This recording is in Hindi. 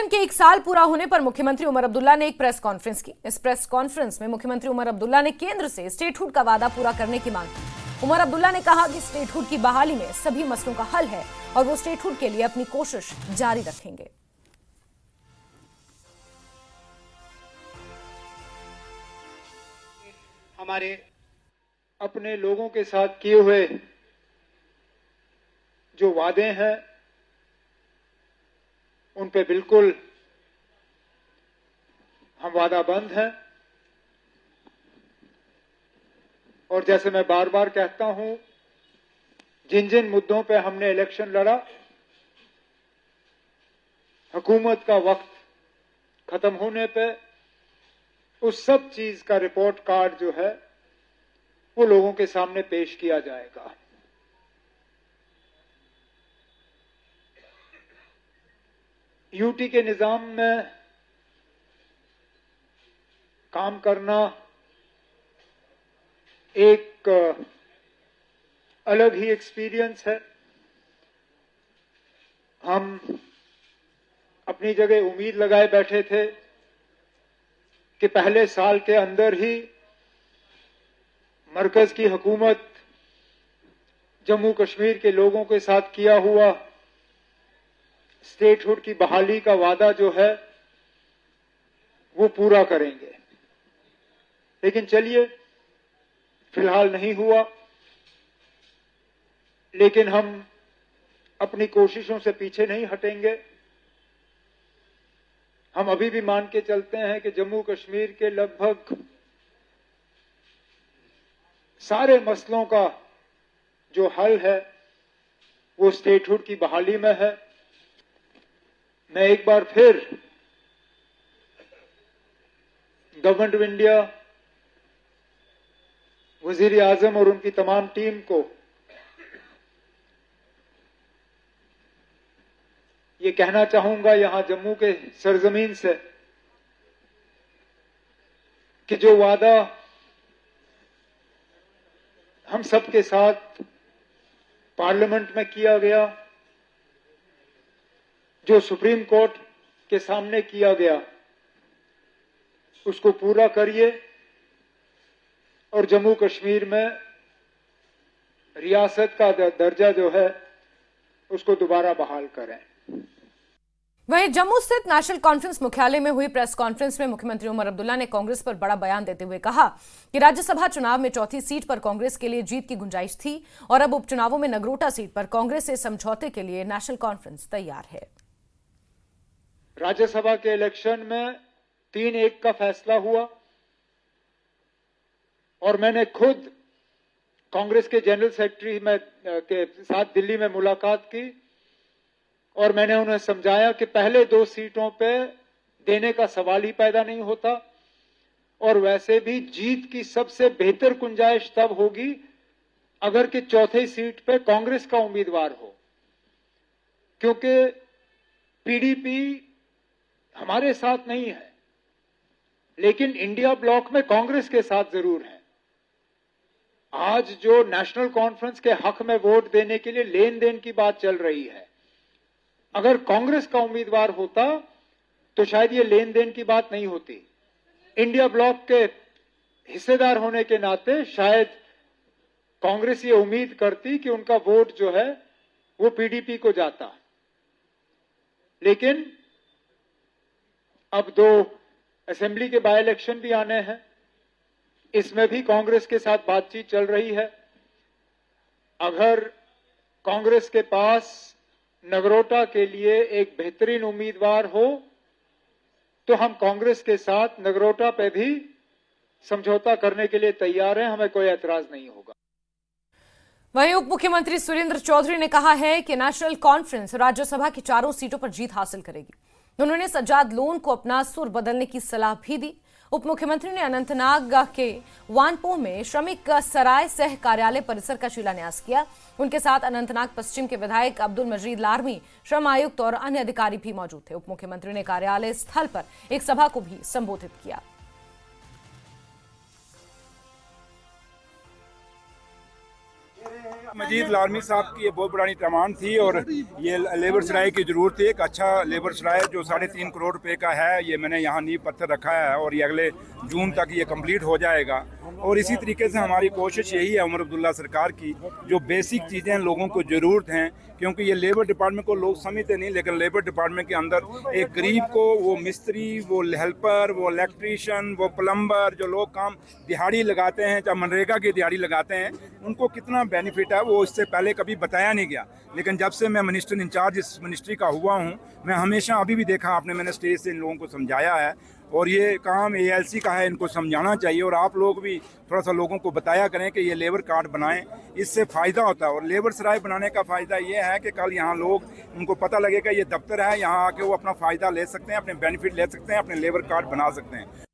सीएम के 1 साल पूरा होने पर मुख्यमंत्री उमर अब्दुल्ला ने एक प्रेस कॉन्फ्रेंस की। इस प्रेस कॉन्फ्रेंस में मुख्यमंत्री उमर अब्दुल्ला ने केंद्र से स्टेटहुड का वादा पूरा करने की मांग की। उमर अब्दुल्ला ने कहा कि स्टेटहुड की बहाली में सभी मसलों का हल है और वो स्टेटहुड के लिए अपनी कोशिश जारी रखेंगे। हमारे अपने लोगों के साथ किए हुए जो वादे हैं उन पे बिल्कुल हम वादाबंद हैं। और जैसे मैं बार बार कहता हूं, जिन जिन मुद्दों पे हमने इलेक्शन लड़ा, हुकूमत का वक्त खत्म होने पे उस सब चीज का रिपोर्ट कार्ड जो है वो लोगों के सामने पेश किया जाएगा। यूटी के निजाम में काम करना एक अलग ही एक्सपीरियंस है। हम अपनी जगह उम्मीद लगाए बैठे थे कि पहले साल के अंदर ही मरकज की हुकूमत जम्मू कश्मीर के लोगों के साथ किया हुआ स्टेटहुड की बहाली का वादा जो है वो पूरा करेंगे। लेकिन चलिए, फिलहाल नहीं हुआ, लेकिन हम अपनी कोशिशों से पीछे नहीं हटेंगे। हम अभी भी मान के चलते हैं कि जम्मू कश्मीर के लगभग सारे मसलों का जो हल है वो स्टेटहुड की बहाली में है। मैं एक बार फिर गवर्नमेंट ऑफ इंडिया, वजीर आजम और उनकी तमाम टीम को ये कहना चाहूंगा यहां जम्मू के सरजमीन से कि जो वादा हम सबके साथ पार्लियामेंट में किया गया, जो सुप्रीम कोर्ट के सामने किया गया, उसको पूरा करिए और जम्मू कश्मीर में रियासत का दर्जा जो है उसको दोबारा बहाल करें। वहीं जम्मू स्थित नेशनल कॉन्फ्रेंस मुख्यालय में हुई प्रेस कॉन्फ्रेंस में मुख्यमंत्री उमर अब्दुल्ला ने कांग्रेस पर बड़ा बयान देते हुए कहा कि राज्यसभा चुनाव में चौथी सीट पर कांग्रेस के लिए जीत की गुंजाइश थी और अब उपचुनावों में नगरोटा सीट पर कांग्रेस से समझौते के लिए नेशनल कॉन्फ्रेंस तैयार है। राज्यसभा के इलेक्शन में 3-1 का फैसला हुआ और मैंने खुद कांग्रेस के जनरल सेक्रेटरी के साथ दिल्ली में मुलाकात की और मैंने उन्हें समझाया कि पहले 2 सीटों पे देने का सवाल ही पैदा नहीं होता और वैसे भी जीत की सबसे बेहतर गुंजाइश तब होगी अगर कि चौथे सीट पे कांग्रेस का उम्मीदवार हो, क्योंकि पीडीपी हमारे साथ नहीं है लेकिन इंडिया ब्लॉक में कांग्रेस के साथ जरूर है। आज जो नेशनल कॉन्फ्रेंस के हक में वोट देने के लिए लेन देन की बात चल रही है, अगर कांग्रेस का उम्मीदवार होता तो शायद ये लेन देन की बात नहीं होती। इंडिया ब्लॉक के हिस्सेदार होने के नाते शायद कांग्रेस ये उम्मीद करती कि उनका वोट जो है वो पीडीपी को जाता। लेकिन अब 2 असेंबली के बाय इलेक्शन भी आने हैं, इसमें भी कांग्रेस के साथ बातचीत चल रही है। अगर कांग्रेस के पास नगरोटा के लिए एक बेहतरीन उम्मीदवार हो तो हम कांग्रेस के साथ नगरोटा पे भी समझौता करने के लिए तैयार हैं, हमें कोई एतराज नहीं होगा। वहीं उप मुख्यमंत्री सुरेंद्र चौधरी ने कहा है कि नेशनल कॉन्फ्रेंस राज्यसभा की 4 सीटों पर जीत हासिल करेगी। उन्होंने सज्जाद लोन को अपना सुर बदलने की सलाह भी दी। उप मुख्यमंत्री ने अनंतनाग के वानपोह में श्रमिक सराय सह कार्यालय परिसर का शिलान्यास किया। उनके साथ अनंतनाग पश्चिम के विधायक अब्दुल मजीद लारमी, श्रम आयुक्त और अन्य अधिकारी भी मौजूद थे। उप मुख्यमंत्री ने कार्यालय स्थल पर एक सभा को भी संबोधित किया। मैं अमरजीत लालमी साहब की ये बहुत पुरानी डिमांड थी और ये लेबर सराय की ज़रूरत थी। एक अच्छा लेबर सराय जो 3.5 करोड़ रुपए का है, ये मैंने यहाँ नींव पत्थर रखा है और ये अगले जून तक ये कंप्लीट हो जाएगा। और इसी तरीके से हमारी कोशिश यही है उमर अब्दुल्ला सरकार की, जो बेसिक चीज़ें लोगों को ज़रूरत हैं, क्योंकि ये लेबर डिपार्टमेंट को लोग समझते नहीं, लेकिन लेबर डिपार्टमेंट के अंदर एक गरीब को वो मिस्त्री, वो हेल्पर, वो इलेक्ट्रीशियन, वो प्लम्बर, जो लोग काम दिहाड़ी लगाते हैं, चाहे मनरेगा की दिहाड़ी लगाते हैं, उनको कितना बेनिफिट है वो इससे पहले कभी बताया नहीं गया। लेकिन जब से मैं मिनिस्टर इंचार्ज इस मिनिस्ट्री का हुआ हूँ, मैं हमेशा अभी भी देखा आपने, मैंने स्टेज से इन लोगों को समझाया है और ये काम ALC का है, इनको समझाना चाहिए और आप लोग भी थोड़ा सा लोगों को बताया करें कि ये लेबर कार्ड बनाएं, इससे फ़ायदा होता है। और लेबर सराय बनाने का फ़ायदा ये है कि कल यहाँ लोग, उनको पता लगेगा ये दफ्तर है, यहाँ आके वो अपना फ़ायदा ले सकते हैं, अपने बेनिफिट ले सकते हैं, अपने लेबर कार्ड बना सकते हैं।